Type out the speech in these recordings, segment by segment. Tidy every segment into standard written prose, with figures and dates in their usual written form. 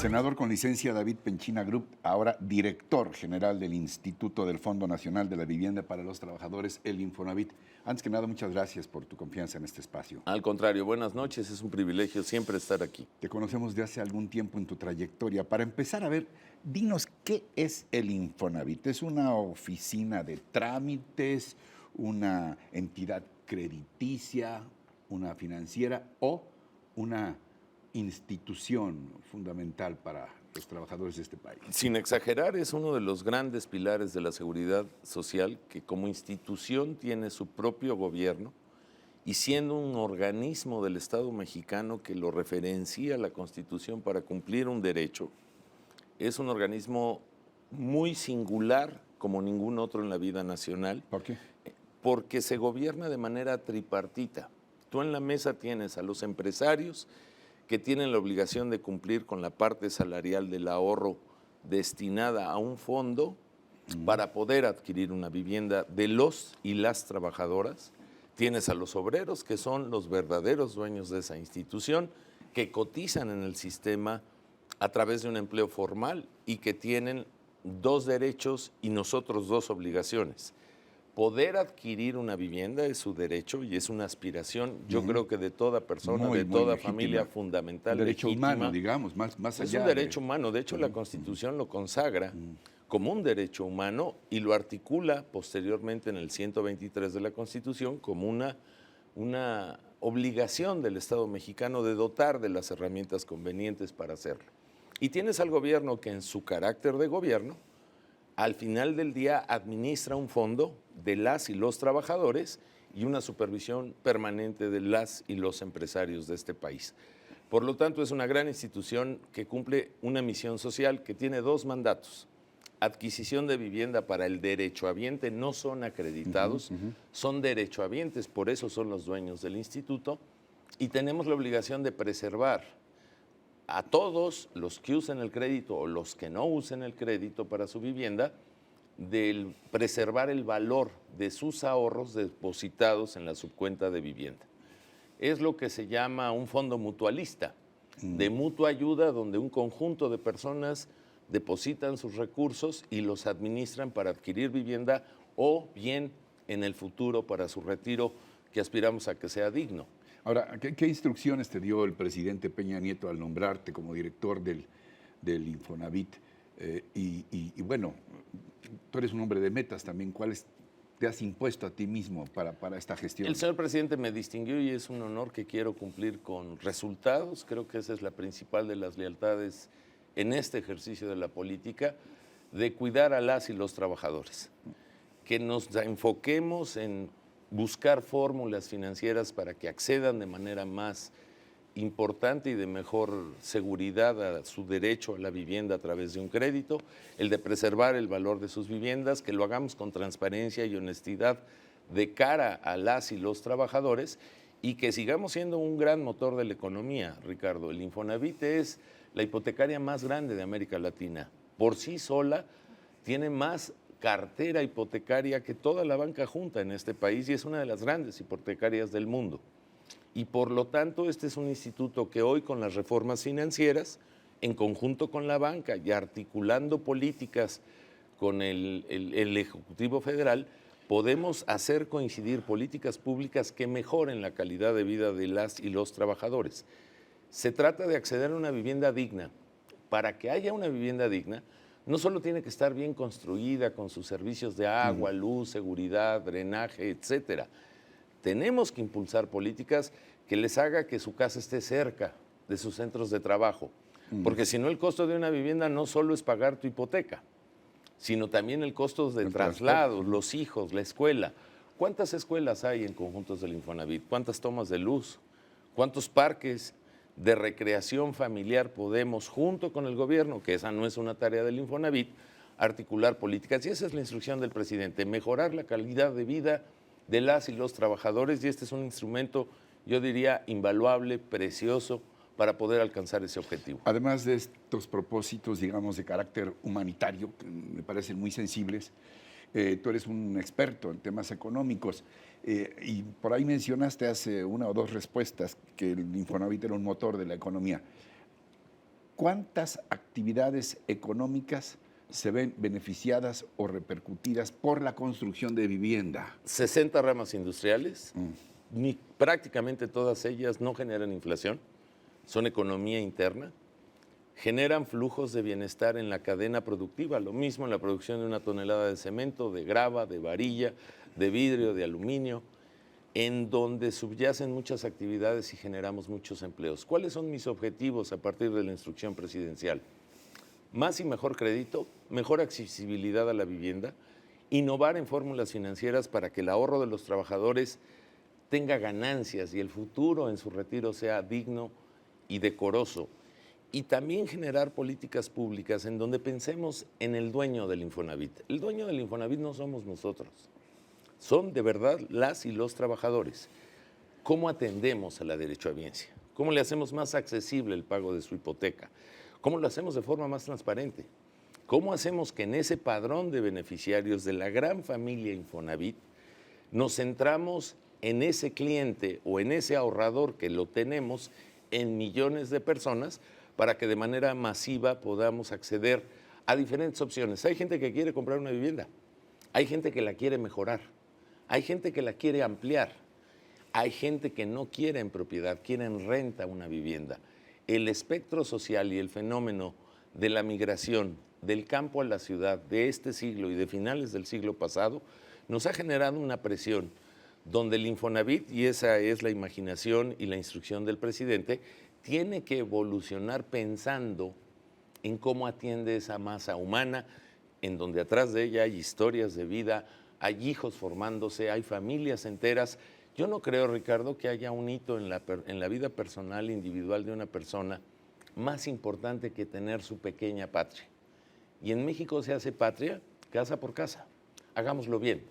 senador con licencia David Penchina Group, ahora director general del Instituto del Fondo Nacional de la Vivienda para los Trabajadores, el Infonavit. Antes que nada, muchas gracias por tu confianza en este espacio. Al contrario, buenas noches, es un privilegio siempre estar aquí. Te conocemos de hace algún tiempo en tu trayectoria. Para empezar, a ver, dinos, ¿qué es el Infonavit? ¿Es una oficina de trámites, una entidad crediticia, una financiera o una institución fundamental para los trabajadores de este país? Sin exagerar, es uno de los grandes pilares de la seguridad social que como institución tiene su propio gobierno y siendo un organismo del Estado mexicano que lo referencia a la Constitución para cumplir un derecho, es un organismo muy singular como ningún otro en la vida nacional. ¿Por qué? Porque se gobierna de manera tripartita. Tú en la mesa tienes a los empresarios que tienen la obligación de cumplir con la parte salarial del ahorro destinada a un fondo para poder adquirir una vivienda de los y las trabajadoras. Tienes a los obreros, que son los verdaderos dueños de esa institución, que cotizan en el sistema a través de un empleo formal y que tienen dos derechos y nosotros dos obligaciones. Poder adquirir una vivienda es su derecho y es una aspiración, yo creo que de toda persona, de toda familia, fundamental, un derecho legítima. humano, digamos, más allá. Es un derecho humano, de hecho la Constitución lo consagra como un derecho humano y lo articula posteriormente en el 123 de la Constitución como una obligación del Estado mexicano de dotar de las herramientas convenientes para hacerlo. Y tienes al gobierno que en su carácter de gobierno, al final del día administra un fondo de las y los trabajadores y una supervisión permanente de las y los empresarios de este país. Por lo tanto, es una gran institución que cumple una misión social que tiene dos mandatos. Adquisición de vivienda para el derechohabiente, no son acreditados, son derechohabientes, por eso son los dueños del instituto, y tenemos la obligación de preservar a todos los que usen el crédito o los que no usen el crédito para su vivienda, de preservar el valor de sus ahorros depositados en la subcuenta de vivienda. Es lo que se llama un fondo mutualista, de mutua ayuda, donde un conjunto de personas depositan sus recursos y los administran para adquirir vivienda o bien en el futuro para su retiro, que aspiramos a que sea digno. Ahora, ¿qué instrucciones te dio el presidente Peña Nieto al nombrarte como director del Infonavit? Y bueno, tú eres un hombre de metas también. ¿Cuáles te has impuesto a ti mismo para esta gestión? El señor presidente me distinguió y es un honor que quiero cumplir con resultados. Creo que esa es la principal de las lealtades en este ejercicio de la política, de cuidar a las y los trabajadores. Que nos enfoquemos en buscar fórmulas financieras para que accedan de manera más importante y de mejor seguridad a su derecho a la vivienda a través de un crédito, el de preservar el valor de sus viviendas, que lo hagamos con transparencia y honestidad de cara a las y los trabajadores y que sigamos siendo un gran motor de la economía, Ricardo. El Infonavit es la hipotecaria más grande de América Latina. Por sí sola tiene más cartera hipotecaria que toda la banca junta en este país y es una de las grandes hipotecarias del mundo. Y por lo tanto, este es un instituto que hoy con las reformas financieras, en conjunto con la banca y articulando políticas con el Ejecutivo Federal, podemos hacer coincidir políticas públicas que mejoren la calidad de vida de las y los trabajadores. Se trata de acceder a una vivienda digna. Para que haya una vivienda digna, no solo tiene que estar bien construida con sus servicios de agua, luz, seguridad, drenaje, etcétera. Tenemos que impulsar políticas que les haga que su casa esté cerca de sus centros de trabajo, porque si no el costo de una vivienda no solo es pagar tu hipoteca, sino también el costo de traslados, los hijos, la escuela. ¿Cuántas escuelas hay en conjuntos del Infonavit? ¿Cuántas tomas de luz? ¿Cuántos parques de recreación familiar podemos, junto con el gobierno, que esa no es una tarea del Infonavit, articular políticas? Y esa es la instrucción del presidente, mejorar la calidad de vida de las y los trabajadores, y este es un instrumento, yo diría, invaluable, precioso, para poder alcanzar ese objetivo. Además de estos propósitos, digamos, de carácter humanitario, que me parecen muy sensibles, tú eres un experto en temas económicos y por ahí mencionaste hace una o dos respuestas que el Infonavit era un motor de la economía. ¿cuántas actividades económicas se ven beneficiadas o repercutidas por la construcción de vivienda? 60 ramas industriales, prácticamente todas ellas no generan inflación, son economía interna, generan flujos de bienestar en la cadena productiva, lo mismo en la producción de una tonelada de cemento, de grava, de varilla, de vidrio, de aluminio, en donde subyacen muchas actividades y generamos muchos empleos. ¿Cuáles son mis objetivos a partir de la instrucción presidencial? Más y mejor crédito, mejor accesibilidad a la vivienda, innovar en fórmulas financieras para que el ahorro de los trabajadores tenga ganancias y el futuro en su retiro sea digno y decoroso. Y también generar políticas públicas en donde pensemos en el dueño del Infonavit. El dueño del Infonavit no somos nosotros, son de verdad las y los trabajadores. ¿Cómo atendemos a la derechohabiencia? ¿Cómo le hacemos más accesible el pago de su hipoteca? ¿Cómo lo hacemos de forma más transparente? ¿Cómo hacemos que en ese padrón de beneficiarios de la gran familia Infonavit nos centramos en ese cliente o en ese ahorrador que lo tenemos en millones de personas para que de manera masiva podamos acceder a diferentes opciones? Hay gente que quiere comprar una vivienda, hay gente que la quiere mejorar, hay gente que la quiere ampliar, hay gente que no quiere en propiedad, quiere en renta una vivienda. El espectro social y el fenómeno de la migración del campo a la ciudad de este siglo y de finales del siglo pasado nos ha generado una presión donde el Infonavit, y esa es la imaginación y la instrucción del presidente, tiene que evolucionar pensando en cómo atiende esa masa humana, en donde atrás de ella hay historias de vida, hay hijos formándose, hay familias enteras. Yo no creo, Ricardo, que haya un hito en la vida personal, individual de una persona más importante que tener su pequeña patria. Y en México se hace patria casa por casa. Hagámoslo bien,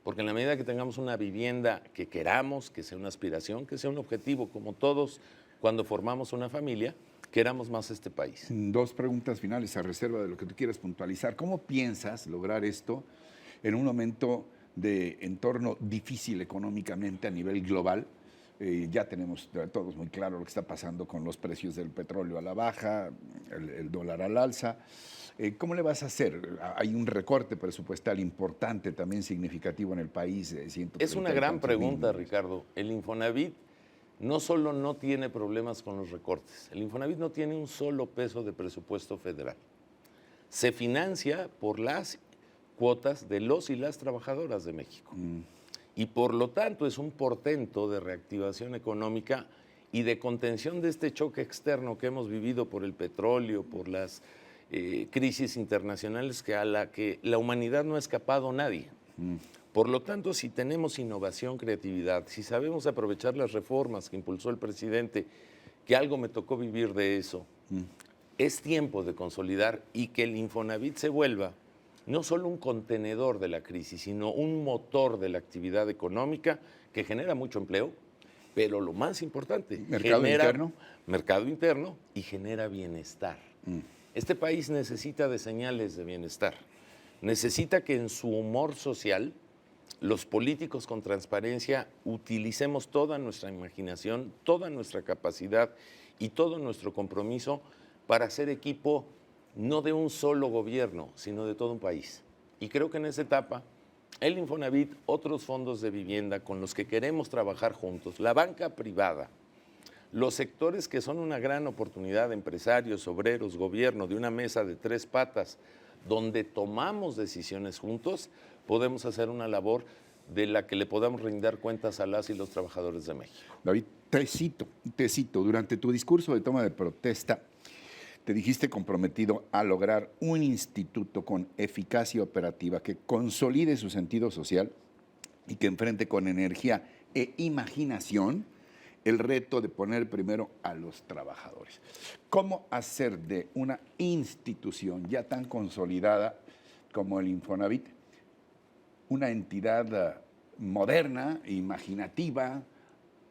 porque en la medida que tengamos una vivienda que queramos, que sea una aspiración, que sea un objetivo, como todos cuando formamos una familia, queramos más este país. Dos preguntas finales a reserva de lo que tú quieras puntualizar. ¿Cómo piensas lograr esto en un momento de entorno difícil económicamente a nivel global? Ya tenemos todos muy claro lo que está pasando con los precios del petróleo a la baja, el dólar al alza. ¿Cómo le vas a hacer? Hay un recorte presupuestal importante, también significativo en el país. Es una gran pregunta, Ricardo. El Infonavit no solo no tiene problemas con los recortes, el Infonavit no tiene un solo peso de presupuesto federal. Se financia por las cuotas de los y las trabajadoras de México. Y por lo tanto es un portento de reactivación económica y de contención de este choque externo que hemos vivido por el petróleo, por las crisis internacionales a la que la humanidad no ha escapado nadie. Por lo tanto, si tenemos innovación, creatividad, si sabemos aprovechar las reformas que impulsó el presidente, que algo me tocó vivir de eso, es tiempo de consolidar y que el Infonavit se vuelva no solo un contenedor de la crisis, sino un motor de la actividad económica que genera mucho empleo, pero lo más importante, mercado interno y genera bienestar. Este país necesita de señales de bienestar, necesita que en su humor social los políticos con transparencia utilicemos toda nuestra imaginación, toda nuestra capacidad y todo nuestro compromiso para ser equipo no de un solo gobierno, sino de todo un país. Y creo que en esa etapa, el Infonavit, otros fondos de vivienda con los que queremos trabajar juntos, la banca privada, los sectores que son una gran oportunidad, empresarios, obreros, gobierno, de una mesa de tres patas, donde tomamos decisiones juntos, podemos hacer una labor de la que le podamos rendir cuentas a las y los trabajadores de México. David, te cito, durante tu discurso de toma de protesta, te dijiste comprometido a lograr un instituto con eficacia operativa que consolide su sentido social y que enfrente con energía e imaginación el reto de poner primero a los trabajadores. ¿Cómo hacer de una institución ya tan consolidada como el Infonavit una entidad moderna, imaginativa,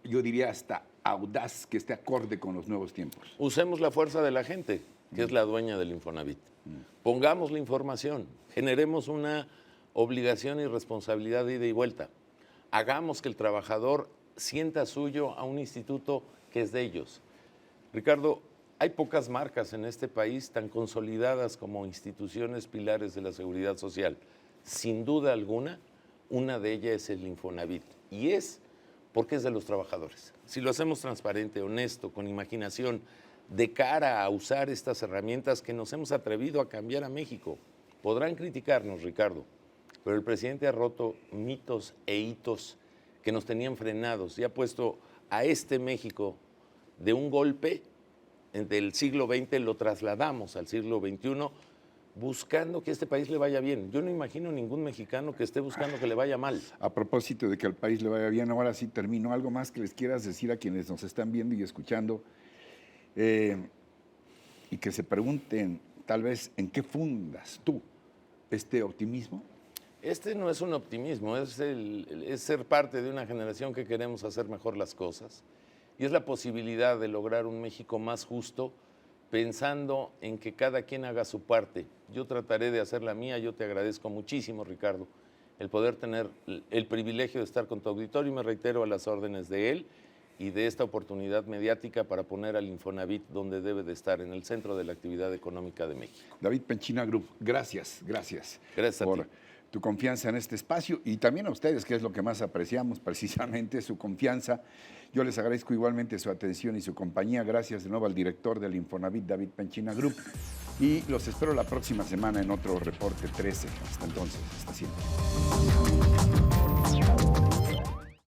yo diría hasta audaz, que esté acorde con los nuevos tiempos? Usemos la fuerza de la gente, que es la dueña del Infonavit. Pongamos la información, generemos una obligación y responsabilidad de ida y vuelta. Hagamos que el trabajador sienta suyo a un instituto que es de ellos. Ricardo, Hay pocas marcas en este país tan consolidadas como instituciones pilares de la seguridad social. Sin duda alguna, una de ellas es el Infonavit. Y es porque es de los trabajadores. Si lo hacemos transparente, honesto, con imaginación, de cara a usar estas herramientas que nos hemos atrevido a cambiar a México. Podrán criticarnos, Ricardo, pero el presidente ha roto mitos e hitos que nos tenían frenados y ha puesto a este México de un golpe del siglo XX, lo trasladamos al siglo XXI, buscando que a este país le vaya bien. Yo no imagino ningún mexicano que esté buscando que le vaya mal. A propósito de que al país le vaya bien, ahora sí termino. ¿Algo más que les quieras decir a quienes nos están viendo y escuchando? Y que se pregunten, tal vez, ¿en qué fundas tú este optimismo? Este no es un optimismo, es ser parte de una generación que queremos hacer mejor las cosas. Y es la posibilidad de lograr un México más justo, pensando en que cada quien haga su parte. Yo trataré de hacer la mía. Yo te agradezco muchísimo, Ricardo, el poder tener el privilegio de estar con tu auditorio, y me reitero a las órdenes de él y de esta oportunidad mediática para poner al Infonavit donde debe de estar, en el centro de la actividad económica de México. David Penchina Group, gracias. Gracias por a ti. Tu confianza en este espacio y también a ustedes, que es lo que más apreciamos, precisamente su confianza. Yo les agradezco igualmente su atención y su compañía. Gracias de nuevo al director del Infonavit, David Penchina Group, y los espero la próxima semana en otro Reporte 13. Hasta entonces, hasta siempre.